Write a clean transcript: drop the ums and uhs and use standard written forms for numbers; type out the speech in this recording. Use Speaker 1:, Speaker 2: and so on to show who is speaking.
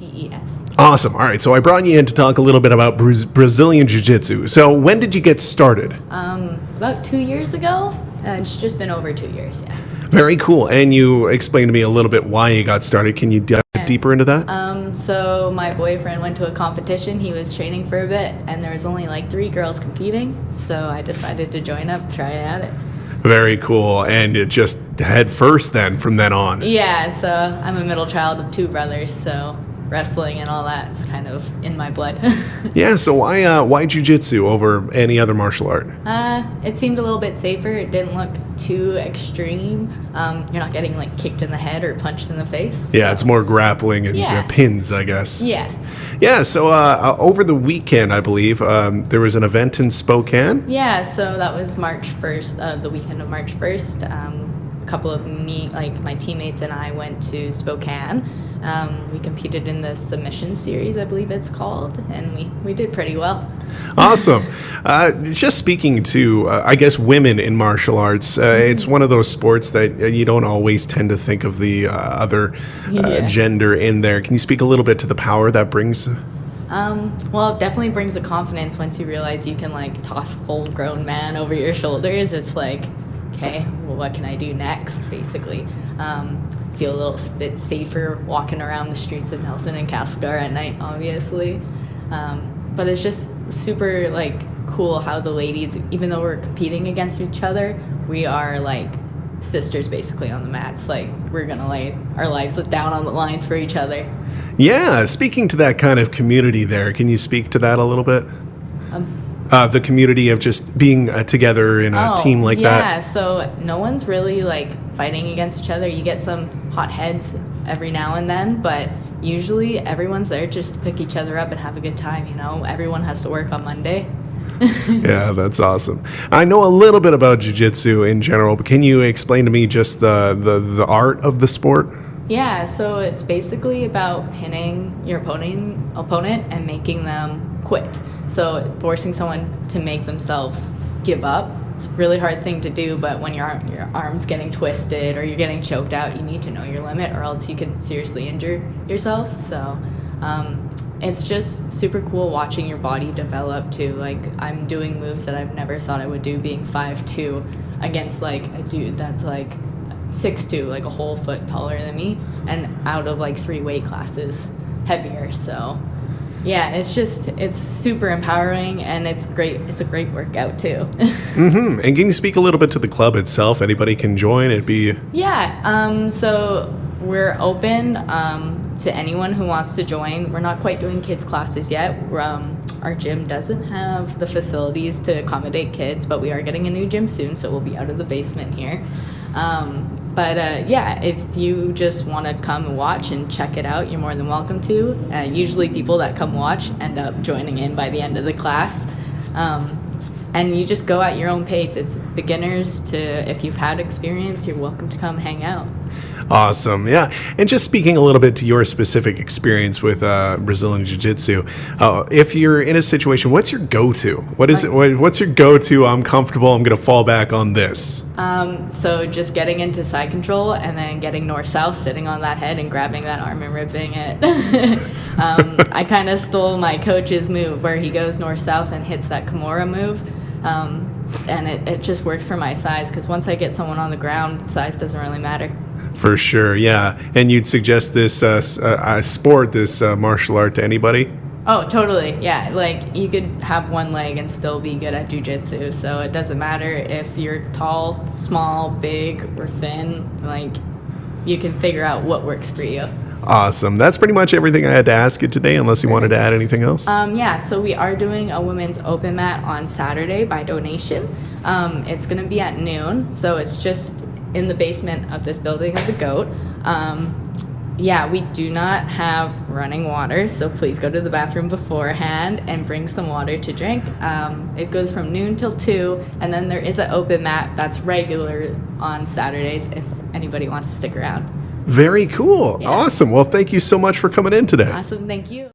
Speaker 1: Jiu-Jitsu.
Speaker 2: Awesome. All right. So I brought you in to talk a little bit about Brazilian Jiu-Jitsu. So when did you get started?
Speaker 1: About 2 years ago. It's just been over 2 years, yeah.
Speaker 2: Very cool. And you explained to me a little bit why you got started. Can you dive deeper into that?
Speaker 1: So my boyfriend went to a competition. He was training for a bit, and there was only like 3 girls competing. So I decided to join up, try at it.
Speaker 2: Very cool. And it just head first then from then on.
Speaker 1: Yeah, so I'm a middle child of 2 brothers, so wrestling and all that is kind of in my blood.
Speaker 2: Yeah, so why jiu-jitsu over any other martial art?
Speaker 1: It seemed a little bit safer. It didn't look too extreme. You're not getting like kicked in the head or punched in the face.
Speaker 2: Yeah, it's more grappling and
Speaker 1: Yeah.
Speaker 2: pins, I guess.
Speaker 1: Yeah.
Speaker 2: Yeah, so over the weekend, I believe, there was an event in Spokane.
Speaker 1: Yeah, so that was March 1st, the weekend of March 1st. A couple of my teammates and I went to Spokane. We competed in the submission series, I believe it's called, and we did pretty well.
Speaker 2: Awesome. Just speaking to, I guess, women in martial arts, it's one of those sports that you don't always tend to think of the other gender in there. Can you speak a little bit to the power that brings?
Speaker 1: Well, it definitely brings a confidence once you realize you can like toss a full-grown man over your shoulders. It's like, okay, well, what can I do next, basically? Feel a little bit safer walking around the streets of Nelson and Castlegar at night, obviously. But it's just super like cool how the ladies, even though we're competing against each other, we are like sisters basically on the mats. Like we're gonna lay our lives down on the lines for each other.
Speaker 2: Yeah, speaking to that kind of community there, can you speak to that a little bit? The community of just being together in a team like that.
Speaker 1: Yeah, so no one's really like fighting against each other. You get some hot heads every now and then, but usually everyone's there just to pick each other up and have a good time, you know? Everyone has to work on Monday.
Speaker 2: Yeah, that's awesome. I know a little bit about jiu-jitsu in general, but can you explain to me just the art of the sport?
Speaker 1: Yeah, so it's basically about pinning your opponent and making them quit. So forcing someone to make themselves give up. It's a really hard thing to do, but when your arm's getting twisted or you're getting choked out, you need to know your limit or else you can seriously injure yourself. So it's just super cool watching your body develop too. Like I'm doing moves that I've never thought I would do being 5'2" against like a dude that's like 6'2", like a whole foot taller than me, and out of like 3 weight classes heavier. So yeah, it's super empowering and it's great. It's a great workout too.
Speaker 2: Mm-hmm. And can you speak a little bit to the club itself? Anybody can join. It'd be
Speaker 1: so we're open to anyone who wants to join. We're not quite doing kids classes yet. Our gym doesn't have the facilities to accommodate kids, but we are getting a new gym soon, so we'll be out of the basement here. Yeah, if you just want to come and watch and check it out, you're more than welcome to. Usually people that come watch end up joining in by the end of the class. And you just go at your own pace. It's beginners to, if you've had experience, you're welcome to come hang out.
Speaker 2: Awesome. Yeah. And just speaking a little bit to your specific experience with Brazilian Jiu-Jitsu, if you're in a situation, what's your go-to? What's your go-to? I'm comfortable. I'm going to fall back on this.
Speaker 1: So just getting into side control and then getting north-south, sitting on that head and grabbing that arm and ripping it. I kind of stole my coach's move where he goes north-south and hits that Kimura move. And it just works for my size because once I get someone on the ground, size doesn't really matter.
Speaker 2: For sure, yeah. And you'd suggest this sport, this martial art to anybody?
Speaker 1: Oh, totally, yeah. Like, you could have one leg and still be good at jiu-jitsu, so it doesn't matter if you're tall, small, big, or thin. Like, you can figure out what works for you.
Speaker 2: Awesome. That's pretty much everything I had to ask you today, unless you wanted to add anything else.
Speaker 1: Yeah, so we are doing a women's open mat on Saturday by donation. It's going to be at noon, so it's just in the basement of this building of the Goat. Yeah, we do not have running water, so please go to the bathroom beforehand and bring some water to drink. It goes from noon till 2, and then there is an open mat that's regular on Saturdays if anybody wants to stick around.
Speaker 2: Very cool. Yeah. Awesome. Well, thank you so much for coming in today.
Speaker 1: Awesome. Thank you.